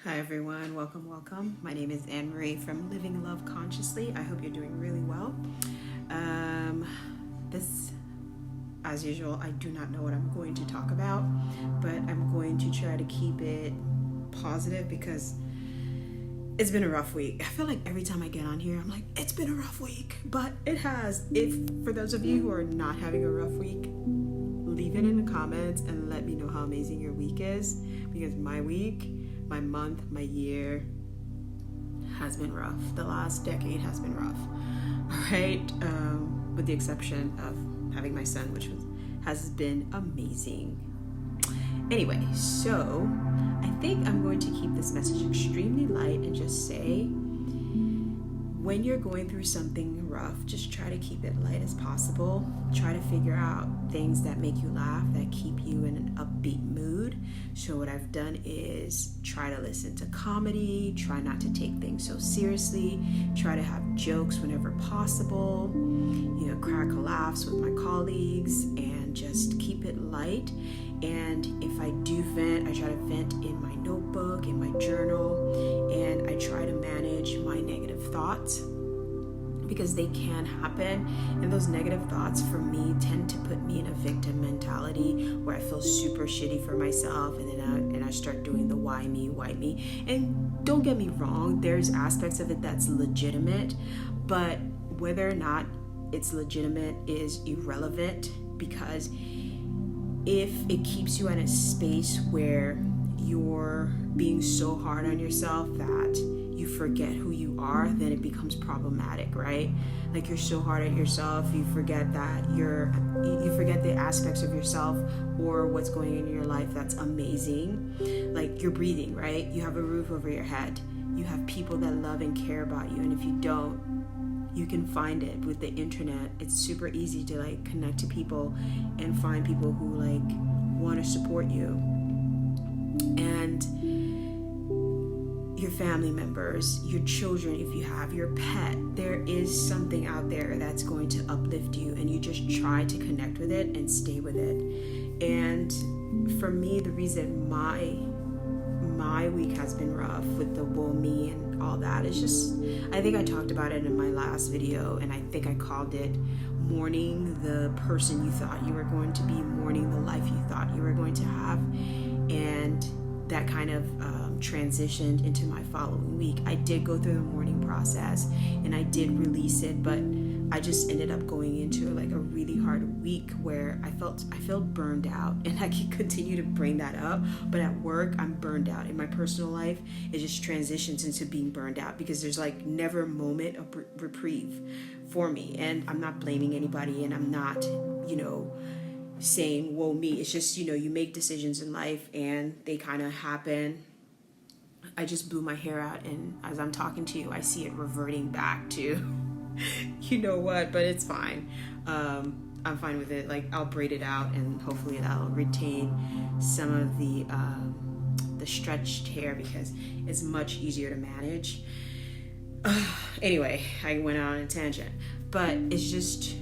Hi everyone, welcome. My name is Anne Marie from Living Love Consciously. I hope you're doing really well. This, as usual, I do not know what I'm going to talk about, but I'm going to try to keep it positive because it's been a rough week. I feel like every time I get on here, I'm like, it's been a rough week, but it has. If for those of you who are not having a rough week, leave it in the comments and let me know how amazing your week is, because my week, my month, my year has been rough. The last decade has been rough. All right, with the exception of having my son, which has been amazing. Anyway, so I think I'm going to keep this message extremely light and just say, when you're going through something rough, just try to keep it light as possible. Try to figure out things that make you laugh, that keep you in an upbeat mood. So what I've done is try to listen to comedy, try not to take things so seriously, try to have jokes whenever possible, crack laughs with my colleagues, and just keep it light. And if I do vent, I try to vent in my notebook, in my journal, and I try to manage my negative thoughts because they can happen. And those negative thoughts for me tend to put me in a victim mentality where I feel super shitty for myself, and then I start doing the why me. And don't get me wrong, there's aspects of it that's legitimate, but whether or not it's legitimate is irrelevant, because if it keeps you in a space where you're being so hard on yourself that you forget who you are, then it becomes problematic, right? Like, you're so hard on yourself, you forget that you forget the aspects of yourself or what's going on in your life that's amazing. Like, you're breathing, right? You have a roof over your head. You have people that love and care about you, and if you don't, you can find it with the internet. It's super easy to connect to people and find people who want to support you. And your family members, your children, if you have your pet, there is something out there that's going to uplift you, and you just try to connect with it and stay with it. And for me, the reason my week has been rough with the woe me and all that is just, I think I talked about it in my last video, and I think I called it mourning the person you thought you were going to be, mourning the life you thought you were going to have. And that kind of transitioned into my following week. I did go through the mourning process and I did release it, but I just ended up going into a really hard week where I felt burned out, and I can continue to bring that up, but at work I'm burned out. In my personal life, it just transitions into being burned out because there's never a moment of reprieve for me. And I'm not blaming anybody, and I'm not saying woe me. It's just you make decisions in life and they kind of happen. I just blew my hair out, and as I'm talking to you, I see it reverting back to you know what, but it's fine. I'm fine with it. I'll braid it out, and hopefully that'll retain some of the stretched hair because it's much easier to manage. Anyway, I went on a tangent, but it's just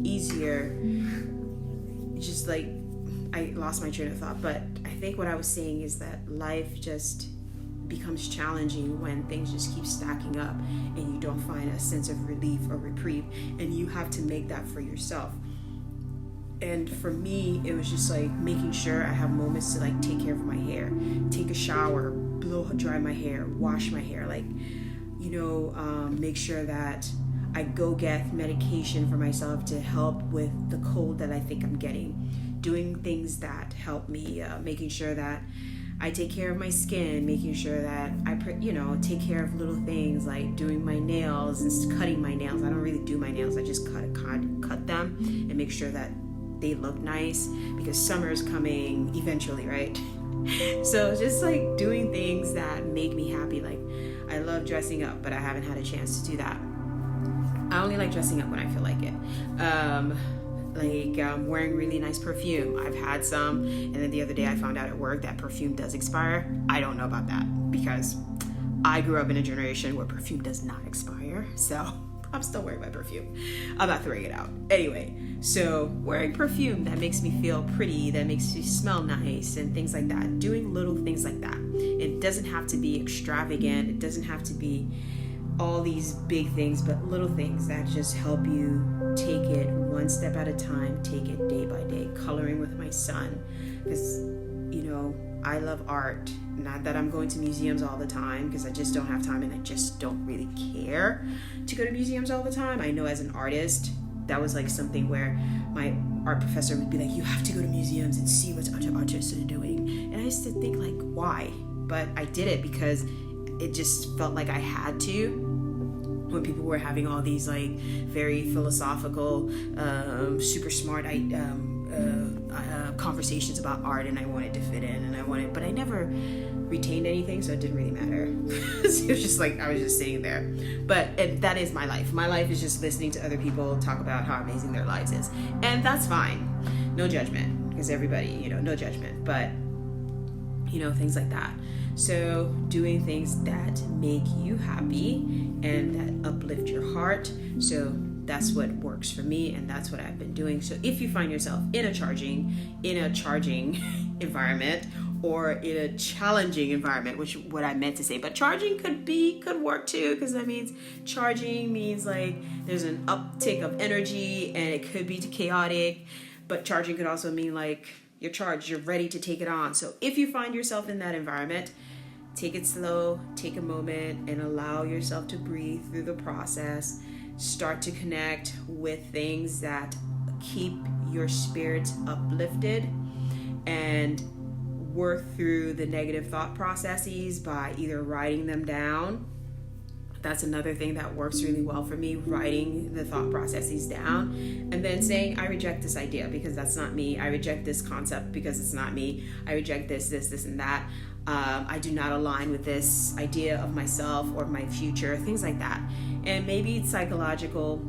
easier. It's just I lost my train of thought, but I think what I was saying is that life just becomes challenging when things just keep stacking up and you don't find a sense of relief or reprieve, and you have to make that for yourself. And for me, it was just making sure I have moments to take care of my hair, take a shower, blow dry my hair, wash my hair, make sure that I go get medication for myself to help with the cold that I think I'm getting, doing things that help me, making sure that I take care of my skin, making sure that I take care of little things like doing my nails and cutting my nails. I don't really do my nails. I just cut them and make sure that they look nice, because summer is coming eventually, right? So just doing things that make me happy. I love dressing up, but I haven't had a chance to do that. I only like dressing up when I feel like it. Wearing really nice perfume. I've had some, and then the other day I found out at work that perfume does expire. I don't know about that because I grew up in a generation where perfume does not expire. So I'm still wearing my perfume. I'm not throwing it out. Anyway, so wearing perfume that makes me feel pretty, that makes me smell nice and things like that. Doing little things like that. It doesn't have to be extravagant. It doesn't have to be all these big things, but little things that just help you take it one step at a time, take it day by day. Coloring with my son, because, you know, I love art. Not that I'm going to museums all the time, because I just don't have time and I just don't really care to go to museums all the time. I know as an artist, that was like something where my art professor would be like, you have to go to museums and see what other artists are doing. And I used to think like, why? But I did it because it just felt like I had to. When people were having all these like very philosophical, super smart conversations about art, and I wanted to fit in, and but I never retained anything, so it didn't really matter. It was just like I was just sitting there. But that is my life. My life is just listening to other people talk about how amazing their lives is, and that's fine. No judgment, because everybody, you know, no judgment. But you know, things like that. So doing things that make you happy and that uplift your heart. So that's what works for me, and that's what I've been doing. So if you find yourself in a charging environment, or in a challenging environment, which what I meant to say, but charging could work too, because that means charging means like there's an uptick of energy and it could be chaotic, but charging could also mean like you're charged, you're ready to take it on. So if you find yourself in that environment, take it slow, take a moment and allow yourself to breathe through the process. Start to connect with things that keep your spirits uplifted, and work through the negative thought processes by either writing them down. That's another thing that works really well for me, writing the thought processes down, and then saying, I reject this idea because that's not me. I reject this concept because it's not me. I reject this, and that. I do not align with this idea of myself or my future, things like that. And maybe it's psychological,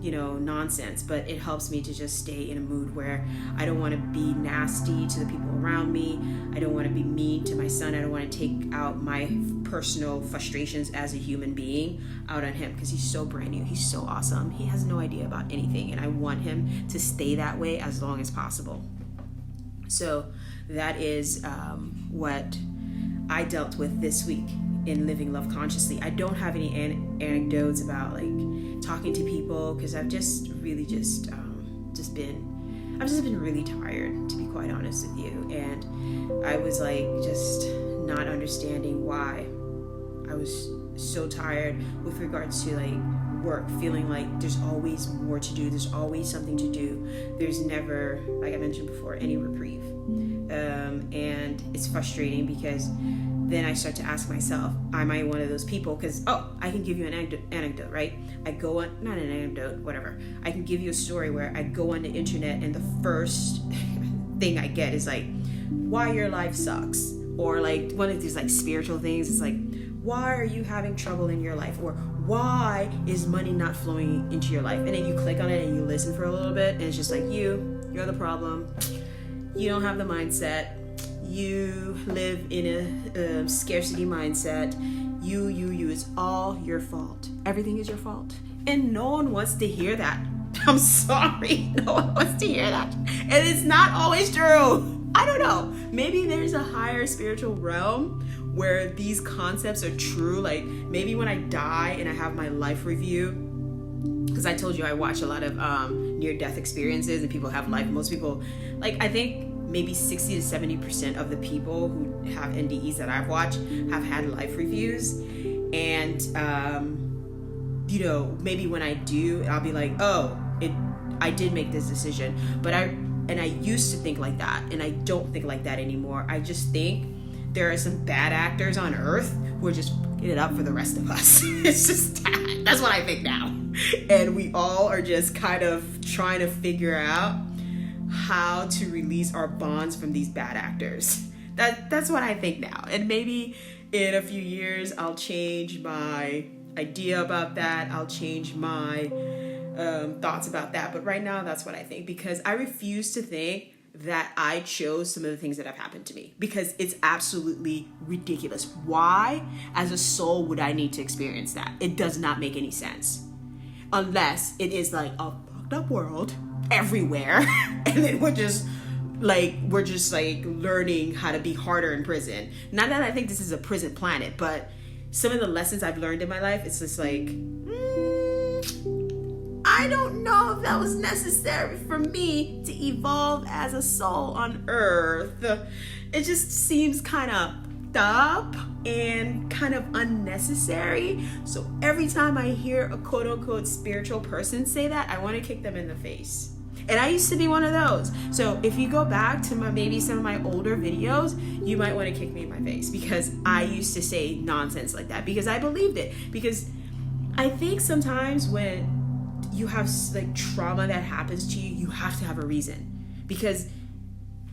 you know, nonsense, but it helps me to just stay in a mood where I don't want to be nasty to the people around me. I don't want to be mean to my son. I don't want to take out my personal frustrations as a human being out on him, because he's so brand new. He's so awesome. He has no idea about anything, and I want him to stay that way as long as possible. So that is what I dealt with this week in Living Love Consciously. I don't have any anecdotes about like talking to people, because I've just really I've been really tired, to be quite honest with you. And I was like just not understanding why I was so tired with regards to like work, feeling like there's always more to do, there's always something to do, there's never, like I mentioned before, any reprieve. And it's frustrating, because then I start to ask myself, am I one of those people? Because, I can give you an anecdote, right? I go on, not an anecdote, whatever. I can give you a story where I go on the internet and the first thing I get is like, why your life sucks. Or like one of these like spiritual things. It's like, why are you having trouble in your life? Or why is money not flowing into your life? And then you click on it and you listen for a little bit, and it's just like, you're the problem. You don't have the mindset. You live in a scarcity mindset. You, it's all your fault. Everything is your fault. And no one wants to hear that. I'm sorry. No one wants to hear that. And it's not always true. I don't know. Maybe there's a higher spiritual realm where these concepts are true. Like maybe when I die and I have my life review, because I told you I watch a lot of near-death experiences, and people have life. Most people, like I think maybe 60 to 70% of the people who have NDEs that I've watched have had life reviews. And, you know, maybe when I do, I'll be like, I did make this decision. But I used to think like that, and I don't think like that anymore. I just think there are some bad actors on earth who are just fucking it up for the rest of us. It's just, that's what I think now. And we all are just kind of trying to figure out how to release our bonds from these bad actors. That's what I think now. And maybe in a few years I'll change my idea about that. I'll change my thoughts about that. But right now that's what I think, because I refuse to think that I chose some of the things that have happened to me, because it's absolutely ridiculous. Why as a soul would I need to experience that? It does not make any sense. unless it is like a fucked up world everywhere, and then we're just learning how to be harder in prison. Not that I think this is a prison planet, but some of the lessons I've learned in my life, it's just like, I don't know if that was necessary for me to evolve as a soul on earth. It just seems kind of up and kind of unnecessary. So every time I hear a quote unquote spiritual person say that, I want to kick them in the face. And I used to be one of those. So if you go back to maybe some of my older videos, you might want to kick me in my face, because I used to say nonsense like that because I believed it. Because I think sometimes when you have like trauma that happens to you, you have to have a reason, because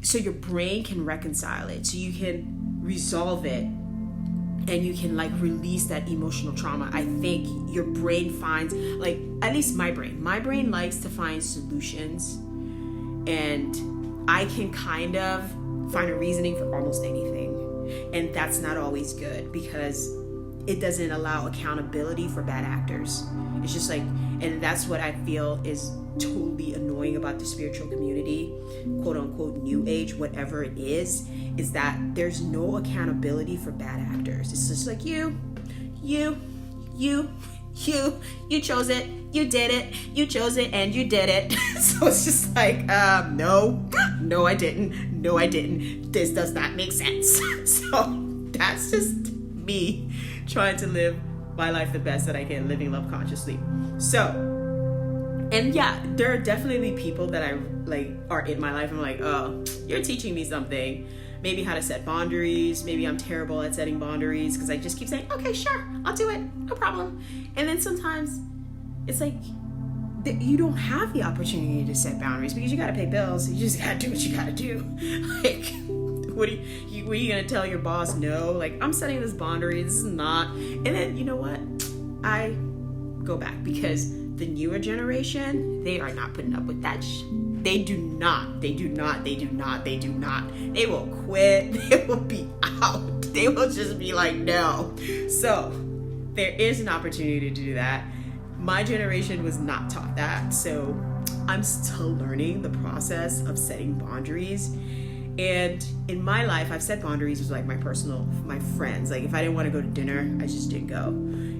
so your brain can reconcile it, so you can resolve it, and you can like release that emotional trauma. I think your brain finds, like, at least my brain likes to find solutions, and I can kind of find a reasoning for almost anything. And that's not always good, because it doesn't allow accountability for bad actors. It's just like, and that's what I feel is totally annoying about the spiritual community, quote unquote new age, whatever it is that there's no accountability for bad actors. It's just like you chose it, you did it, you chose it, and you did it. So it's just like, no, I didn't. This does not make sense. So that's just me trying to live my life the best that I can, living love consciously. So, and yeah, there are definitely people that I like are in my life. I'm like, oh, you're teaching me something. Maybe how to set boundaries. Maybe I'm terrible at setting boundaries because I just keep saying, okay, sure, I'll do it, no problem. And then sometimes it's like you don't have the opportunity to set boundaries because you got to pay bills. You just got to do what you got to do. Like, what are you gonna tell your boss? No, like, I'm setting this boundary. This is not. And then, you know what? I go back, because the newer generation, they are not putting up with that They do not. They will quit. They will be out. They will just be like, no. So there is an opportunity to do that. My generation was not taught that. So I'm still learning the process of setting boundaries. And in my life, I've set boundaries with like my friends. Like, if I didn't want to go to dinner, I just didn't go.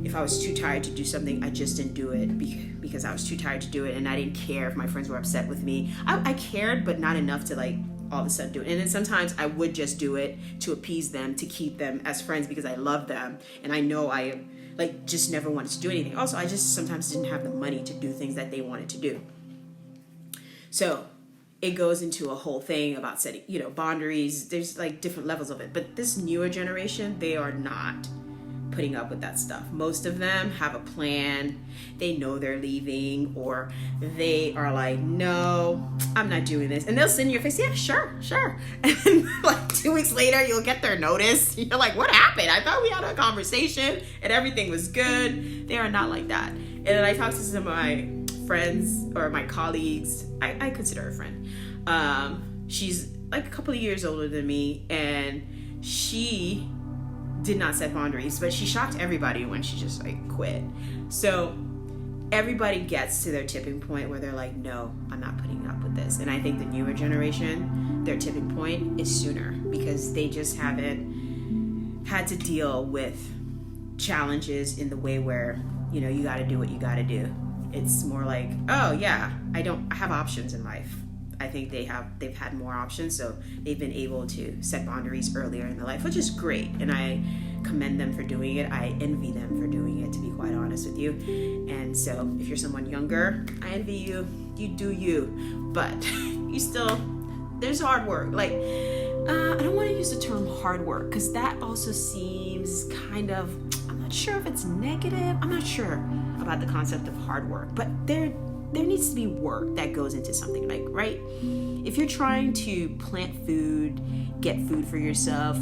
If I was too tired to do something, I just didn't do it because I was too tired to do it, and I didn't care if my friends were upset with me. I cared, but not enough to like all of a sudden do it. And then sometimes I would just do it to appease them, to keep them as friends because I love them, and I know I like just never wanted to do anything. Also, I just sometimes didn't have the money to do things that they wanted to do. So it goes into a whole thing about setting, boundaries. There's like different levels of it. But this newer generation, they are not putting up with that stuff. Most of them have a plan. They know they're leaving, or they are like, no, I'm not doing this. And they'll sit in your face, yeah, sure. And then like 2 weeks later, you'll get their notice. You're like, what happened? I thought we had a conversation and everything was good. They are not like that. And then I talked to some of my friends or my colleagues. I consider her a friend. She's like a couple of years older than me, and she did not set boundaries, but she shocked everybody when she just like quit. So everybody gets to their tipping point where they're like, no, I'm not putting up with this. And I think the newer generation, their tipping point is sooner, because they just haven't had to deal with challenges in the way where, you got to do what you got to do. It's more like, oh yeah, I have options in life. I think they've had more options, so they've been able to set boundaries earlier in their life, which is great, and I commend them for doing it. I envy them for doing it, to be quite honest with you. And so if you're someone younger, I envy you. You do you, but you still, there's hard work. Like, I don't want to use the term hard work, because that also seems kind of, I'm not sure if it's negative. I'm not sure about the concept of hard work, but there needs to be work that goes into something, like, right? If you're trying to plant food, get food for yourself,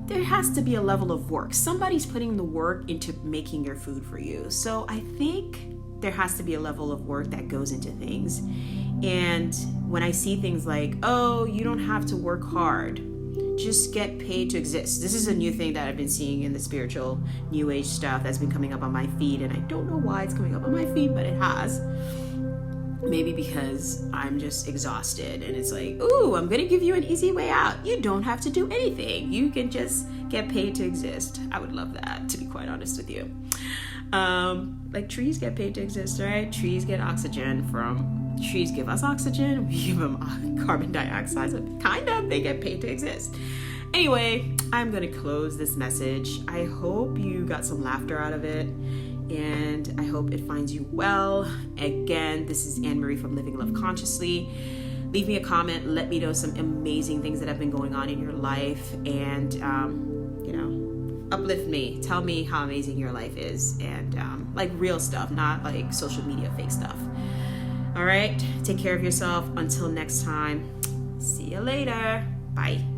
there has to be a level of work. Somebody's putting the work into making your food for you. So I think there has to be a level of work that goes into things. And when I see things like, oh, you don't have to work hard, just get paid to exist. This is a new thing that I've been seeing in the spiritual new age stuff that's been coming up on my feed, and I don't know why it's coming up on my feed, but it has. Maybe because I'm just exhausted, and it's like, ooh, I'm gonna give you an easy way out. You don't have to do anything. You can just get paid to exist. I would love that, to be quite honest with you. Like trees get paid to exist, right? Trees get oxygen from trees, give us oxygen, we give them carbon dioxide, so kind of they get paid to exist. Anyway, I'm gonna close this message. I hope you got some laughter out of it, and I hope it finds you well. Again, this is Anne-Marie from Living Love Consciously. Leave me a comment, let me know some amazing things that have been going on in your life, and uplift me. Tell me how amazing your life is, and like real stuff, not like social media fake stuff. All right, take care of yourself. Until next time, see you later. Bye.